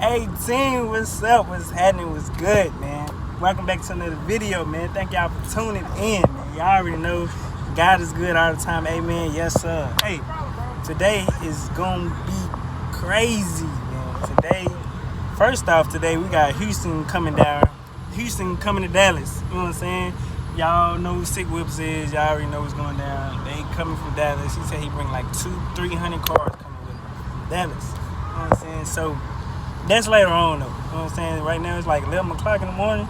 18. What's up? What's happening? What's good, man? Welcome back to another video, man. Thank y'all for tuning in, man. Y'all already know God is good all the time. Amen. Yes, sir. Hey, today is gonna be crazy, man. First off, today we got Houston coming down. Houston coming to Dallas. You know what I'm saying? Y'all know who Sick Whips is. Y'all already know what's going down. They coming from Dallas. He said he bring like 200-300 cars coming with him from Dallas. You know what I'm saying? So that's later on though. You know what I'm saying? Right now it's like 11 o'clock in the morning.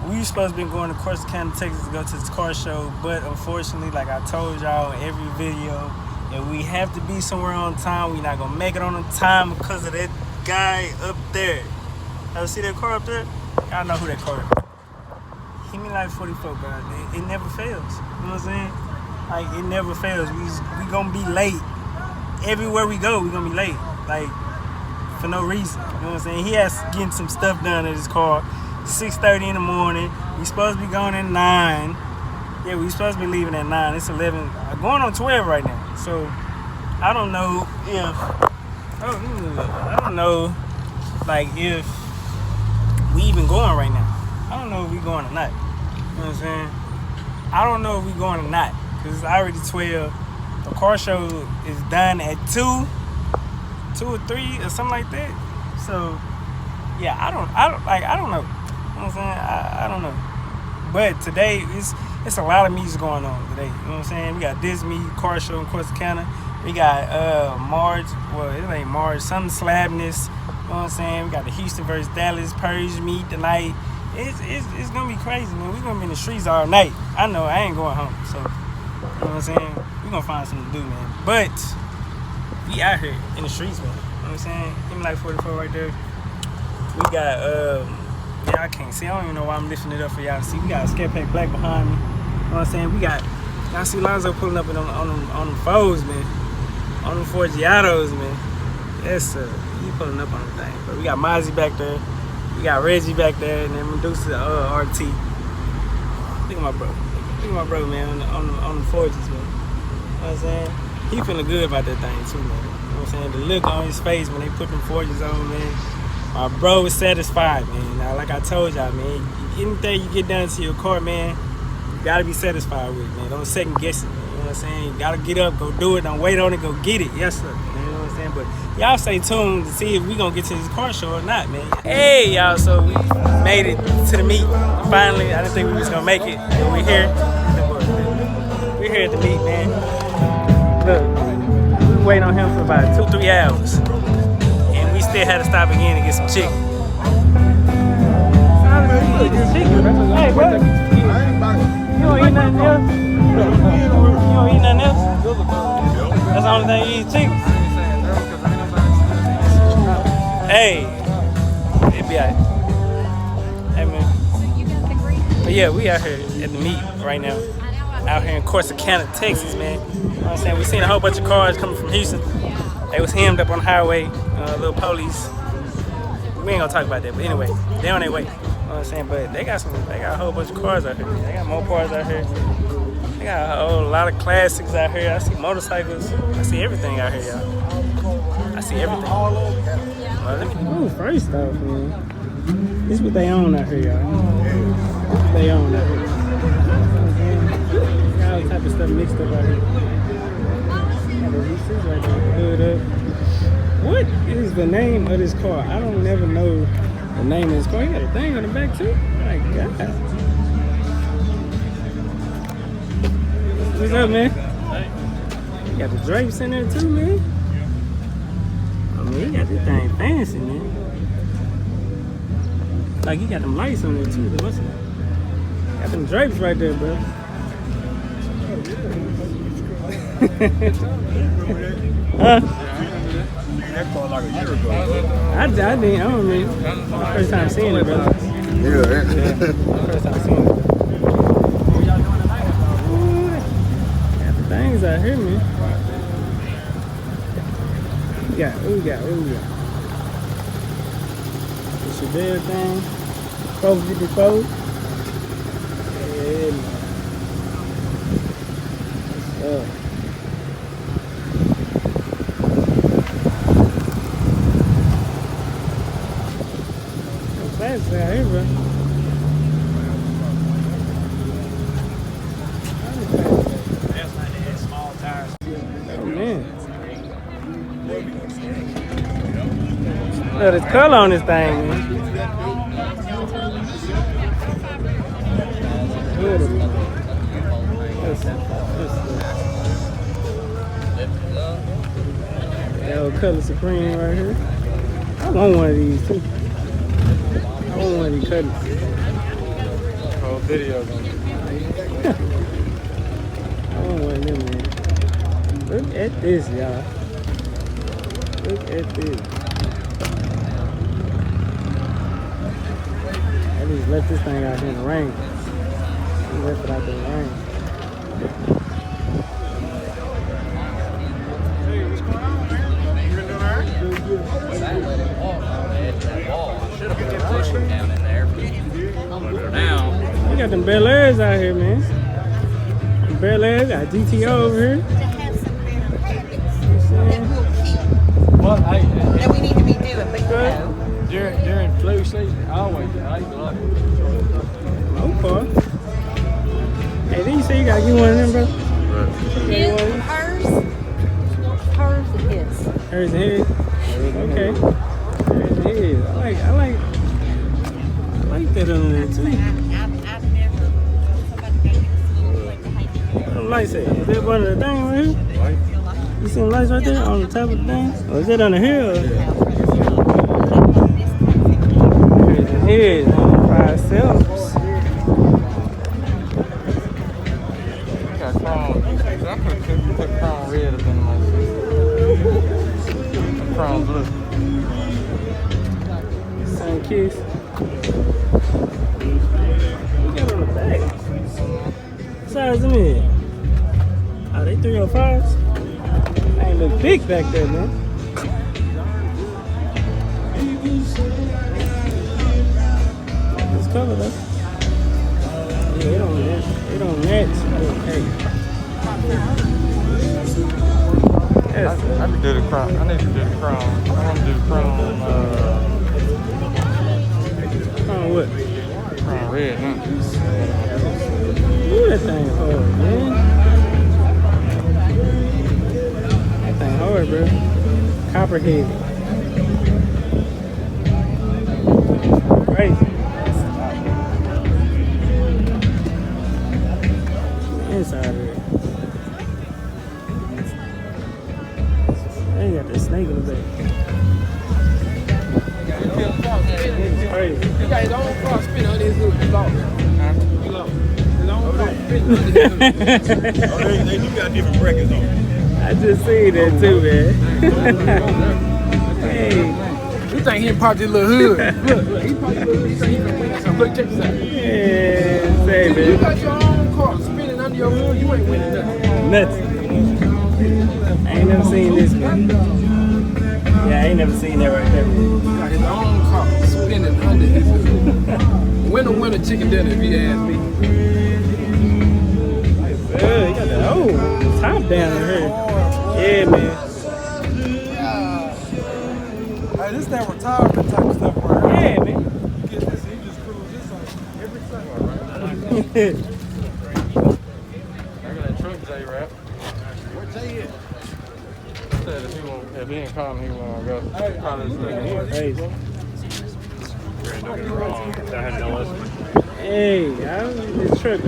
We supposed to be going to Corsicana, Texas to go to this car show, but unfortunately, like I told y'all in every video, that we have to be somewhere on time. We're not gonna make it on time because of that guy up there. Y'all see that car up there? Y'all know who that car is. He mean like 44, bro. It never fails. You know what I'm saying? Like, it never fails. We gonna be late. Everywhere we go, we gonna be late. Like, for no reason. You know what I'm saying? He has getting some stuff done in his car. 6:30 in the morning. We supposed to be going at 9. Yeah, we supposed to be leaving at 9. It's 11. Going on 12 right now. So, I don't know if... I don't know, like, if we even going right now. I don't know if we going or not. You know what I'm saying? I don't know if we going or not. Because it's already 12. The car show is done at 2 or 3 or something like that. So, yeah, I don't know. You know what I'm saying? I don't know. But today, it's a lot of music going on today. You know what I'm saying? We got this car show in Corsicana. We got March, well, it ain't March, some Slabness. You know what I'm saying? We got the Houston versus Dallas Purge meet tonight. It's gonna be crazy, man. We're gonna be in the streets all night. I know I ain't going home, so you know what I'm saying? We're gonna find something to do, man. But we out here in the streets, man. You know what I'm saying? Give me like 44 right there. We got yeah, I can't see. I don't even know why I'm lifting it up for y'all to see. We got a Scat Pack Black behind me. You know what I'm saying? We got, y'all see Lonzo pulling up on them foes, man. On them Forgiatos, man. Yes, sir. He pulling up on the thing. But we got Mozzie back there. We got Reggie back there. And then Medusa RT. Look at my bro. Look at my bro, man, on the Forges, man. You know what I'm saying? He feeling good about that thing, too, man. You know what I'm saying? The look on his face when they put them Forges on, man. My bro is satisfied, man. Now, like I told y'all, man, anything you get done to your car, man, you gotta be satisfied with it, man. Don't second guess it, man. You know what I'm saying? You gotta get up, go do it, don't wait on it, go get it. Yes, sir. You know what I'm saying? But y'all stay tuned to see if we gonna get to this car show or not, man. Hey, y'all, so we made it to the meet. Finally, I didn't think we was gonna make it, but we're here. We're here at the meet, man. Look, we waiting on him for about 2-3 hours. We still had to stop again and get some chicken. Hey, bro. You don't eat nothing else? You don't eat nothing else? That's the only thing you eat, chicken. Hey. It be alright. Hey, man. But yeah, we out here at the meet right now. Out here in Corsicana, Texas, man. You know what I'm saying? We seen a whole bunch of cars coming from Houston. They was hemmed up on the highway. Little police. We ain't gonna talk about that, but anyway, they on their way. You know what I'm saying? But they got a whole bunch of cars out here. They got more cars out here. They got a whole lot of classics out here. I see motorcycles. I see everything out here, y'all. I see everything. Well, first off, man, this is what they own out here, y'all. This is what they own out here. Got all type of stuff mixed up out here. Got the V6 right there, hood up. What is the name of this car? I don't never know the name of this car. You got a thing on the back too? My God. What's up, man? You got the drapes in there too, man? I mean, you got this thing fancy, man. Like, you got them lights on there too. What's it? Got them drapes right there, bro. Huh? That car like a year ago. I don't mean, my first time seeing it, brother. Yeah. My first time seeing it. Got the things out here, man. We got. The Chevelle thing. 454. Yeah, man. What's up? classics out here, bro. That's like they had small tires. Oh man. Look at this color on this thing, man. That old color Supreme right here. I want one of these too. I want one of these cutters. Whole video on it. I want one of them, man. Look at this, y'all. Look at this. I just left this thing out here in the rain. I left it out there in the rain. We got them Bel Airs out here, man. Bel Airs, got GTO over here. What that we need to be doing, but you know. During flu season, I always like it. Okay. Hey, didn't you say you gotta get one of them, bro? Hers and his. Hers and his? Okay. Hers and his. I like that on there too. I've never What them lights at? Is that one of the things right here? You see them lights right there on the top of the thing? Or is that on the hill? Hers and his on 5 cents. Got chrome. I could put chrome red up in my system. Chrome blue. Sun Kiss. We got on the back. What size them in? Oh, they 305s? They ain't look big back there, man. This color though. Yeah, it don't match. Okay. I could do the chrome. I need to do the chrome. I want to do the chrome. Oh, what? Chrome red, huh? Ooh, that thing hard, man. That thing hard, bro. Copperhead. Crazy. Inside of it. They got that snake in the back. It's crazy. He got his own car spin on his hood. His own car spin on his hood. Oh, they do got different brackets on. I just seen that too, man. Hey. You think he popped his little hood? Look, he popped his little hood. He think he can win something. Look, check this out. Yeah, say, You man. got your own car spinning under your hood. You ain't winning nothing. Nuts. I ain't never seen this, man. Yeah, I ain't never seen that right there. He got his own car spinning under his hood. Winner chicken dinner if you ask me. He got the top down in here. Yeah, man. Hey, this that retirement type stuff right Yeah, man. Get this, he just cruise this on every Sunday, right? I got that truck J-Rap. Where Jay at? Said if he ain't calling, he won't go. Probably this nigga here. Crazy. I had no listen. Hey, I was in this truck.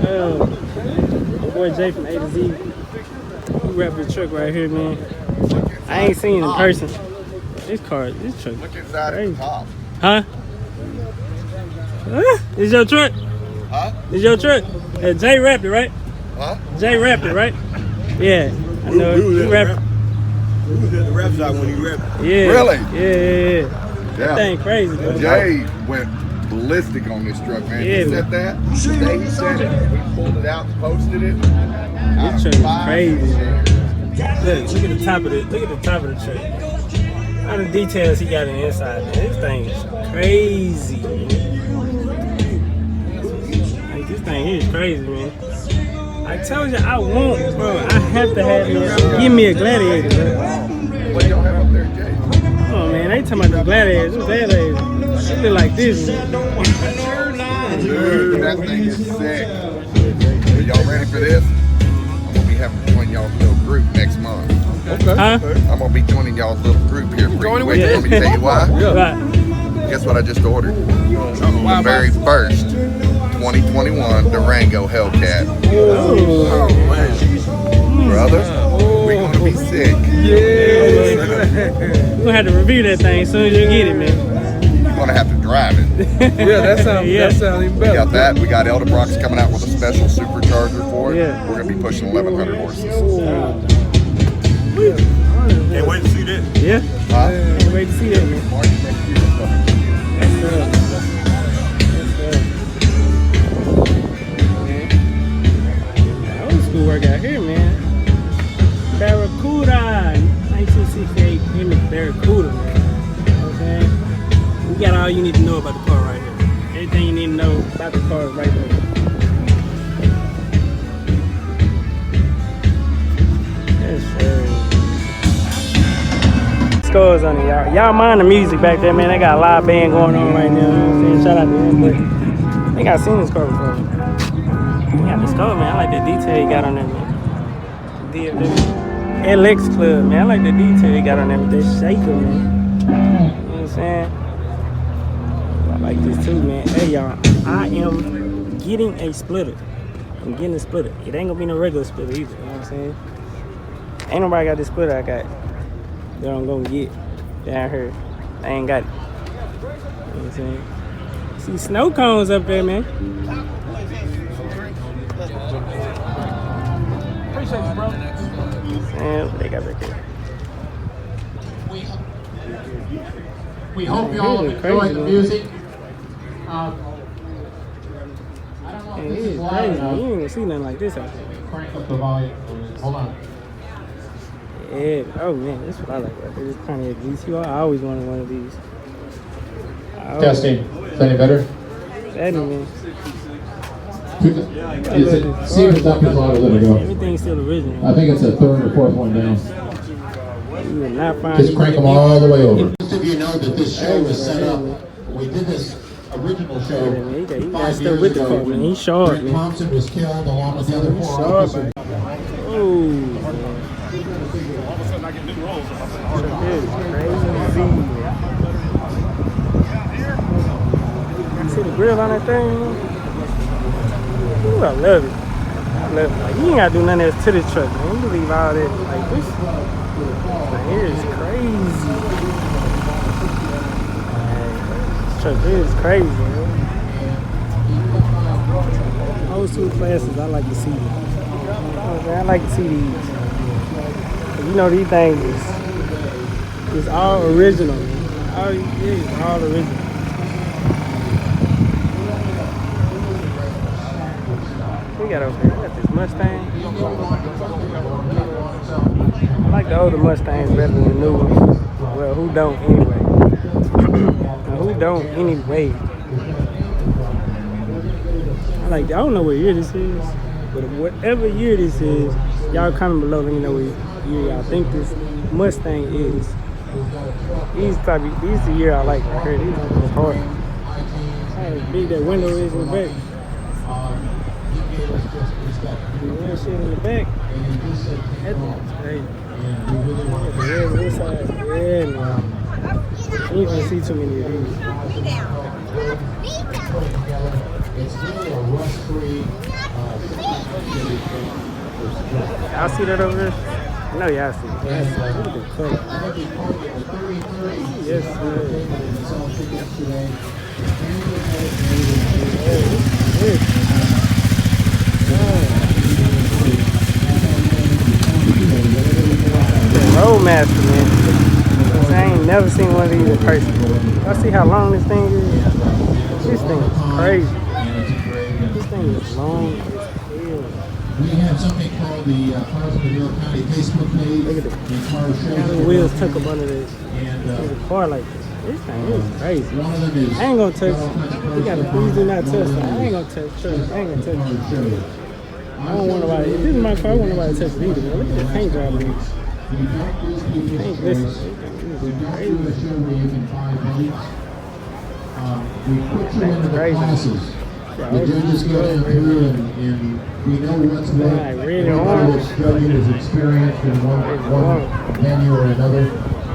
My boy Jay from A to Z. He wrapped the truck right here, man. I ain't seen it in person. This truck. Look inside crazy. the top. Huh? It's your truck? Huh? It's your truck? Jay wrapped it, right? Huh? Jay wrapped it, right? Yeah, I know. We was He at wrapped. We was at the rap shop when he rapped. Yeah. Really? Yeah. That Yeah. thing crazy, though. Jay went ballistic on this truck, man. Yeah, He said that. The day he said it, we pulled it out and posted it. This truck is crazy, man. Look at the top of it. Look at the top of the truck. All the details he got in the inside, man. This thing is crazy, man. Like, this thing here is crazy, man. I told you I want, bro. I have to have it. Give me a gladiator, bro. What y'all have up there, Jay? Come on, man. They talking about the gladiators. Them gladiators. look like this. Dude, that thing is sick. Are y'all ready for this? I'm gonna be having to join y'all's little group next month. Okay. Huh? I'm gonna be joining y'all's little group here pretty Joining quick. with Let me tell you why. Right. Guess what I just ordered? The very first 2021 Durango Hellcat. Oh, Brother, we gonna be sick. We're gonna have to review that thing as soon as you get it, man. You're gonna have to drive it. Yeah, that sounds even We better. got that. We got Elderbrock's coming out with a special supercharger for it. Yeah. We're gonna be pushing 1,100 horses. Can't wait to see that. Yeah. Huh? Can't wait to see that, man. March next year. Old school work out here, man. Barracuda, 1968 Plymouth Barracuda, man. You know what I'm saying? We got all you need to know about the car right here. Everything you need to know about the car is right there. Yes, sir. Scores on it, y'all. Y'all mind the music back there, man. They got a live band going on right now. You know what I'm saying? Shout out to them, but I think I've seen this car before. Yeah, this car, man. I like the detail you got on there, man. LX Club, man. I like the detail you got on there with that shaker, man. You know what I'm saying? I like this too, man. Hey, y'all. I am getting a splitter. I'm getting a splitter. It ain't gonna be no regular splitter either. You know what I'm saying? Ain't nobody got this splitter I got that I'm gonna get down here. I ain't got it. You know what I'm saying? See snow cones up there, man. Appreciate you, bro. And what they got back there? We hope you all Really enjoyed crazy, the man. music. I don't know Man, if this it is is loud crazy. enough. You ain't gonna see nothing like this out there. Crank up the volume. Hold on. Yeah, oh man, that's what I like right there. This Pontiac GTR. I always wanted one of these. Testing. Is that any better? That man. Is it? See if it's up as loud as let it go. Everything's still original. I think it's a third or fourth one down. You will not find Just these crank them people- all the way over. Most of you know that this show was set up. We did this original show Yeah, man, he got 5 stuff years with the ago car, man. when He's sharp, Brent man. Thompson was killed along with the other He's 4 sharp, officers. man. Oh, see the grill on that thing? Ooh, I love it. I love it. Like, you ain't gotta do nothing else to this truck, man. You leave all that like this. Like, here is crazy. This truck is crazy, man. Those two classes, I like to see them. I like to see these. You know, these things is all original, man. All original. We got over here. We got this Mustang. I like the older Mustangs better than the new ones. Well, who don't anyway? Who don't anyway? I don't know what year this is, but whatever year this is, y'all comment below. Let me know what year y'all think this Mustang is. These the year I like right here. These are hard. How big that window is in the back. That shit in the back. That thing's crazy. Yeah, this side. Yeah, man. You ain't gonna see too many of these. It's really a rust-free. Y'all see that over there? No, y'all see it. Look at the color. Yes, sir. Roadmaster, man. I ain't never seen one of these in person. Y'all see how long this thing is? This thing is crazy. This thing is long as hell. We have something called the Cars of the Mill County Facebook page. Look at it. The car show. Got the wheels tuck up under this. And There's a car like this. This thing is crazy. one of them is. I ain't gonna touch it. You gotta please do not touch it. I ain't gonna touch it. I ain't gonna touch it. I don't want nobody. If this is my car, I don't want nobody to touch it either. Man. Look at the paint job on this. Paint glisten. This is crazy. We put you into the classes. We did just go down through and we know what's what. Everybody that's studied is experienced in one venue or another.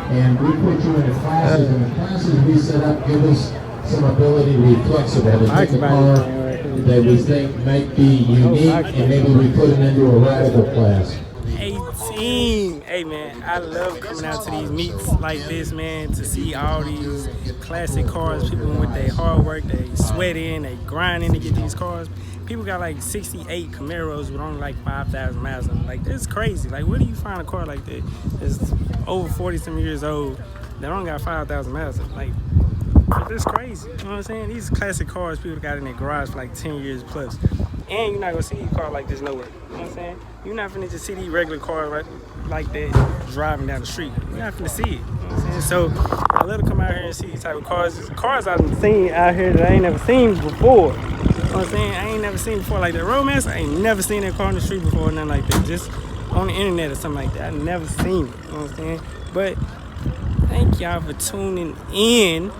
And we put you into classes, and the classes we set up give us some ability to be flexible, to take a car that we think might be unique, and maybe we put it into a radical class. 18. Hey man, I love coming out to these meets like this, man, to see all these classic cars. People with their hard work, they sweat in, they grinding to get these cars. People got like 68 Camaros with only like 5,000 miles on them. Like, that's crazy. Like, where do you find a car like that that's over 40-some years old that only got 5,000 miles on? Like, that's crazy. You know what I'm saying? These classic cars people got in their garage for like 10 years plus. And you're not gonna see a car like this nowhere. You know what I'm saying? You're not finna just see these regular cars like that driving down the street. You're not finna see it. You know what I'm saying? So I love to come out here and see these type of cars. Cars I've seen out here that I ain't never seen before. You know what I'm saying? I ain't never seen before like that. Romance, I ain't never seen that car on the street before, nothing like that. Just on the internet or something like that. I never seen it. You know what I'm saying? But thank y'all for tuning in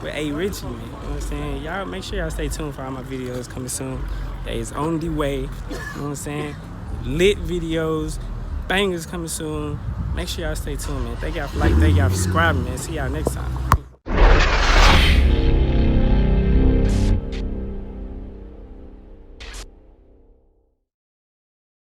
with A. Richie, man. You know what I'm saying? Y'all make sure y'all stay tuned for all my videos coming soon. That is on the way. You know what I'm saying? Lit videos, bangers coming soon. Make sure y'all stay tuned, man. Thank y'all for liking, thank y'all for subscribing, man. See y'all next time.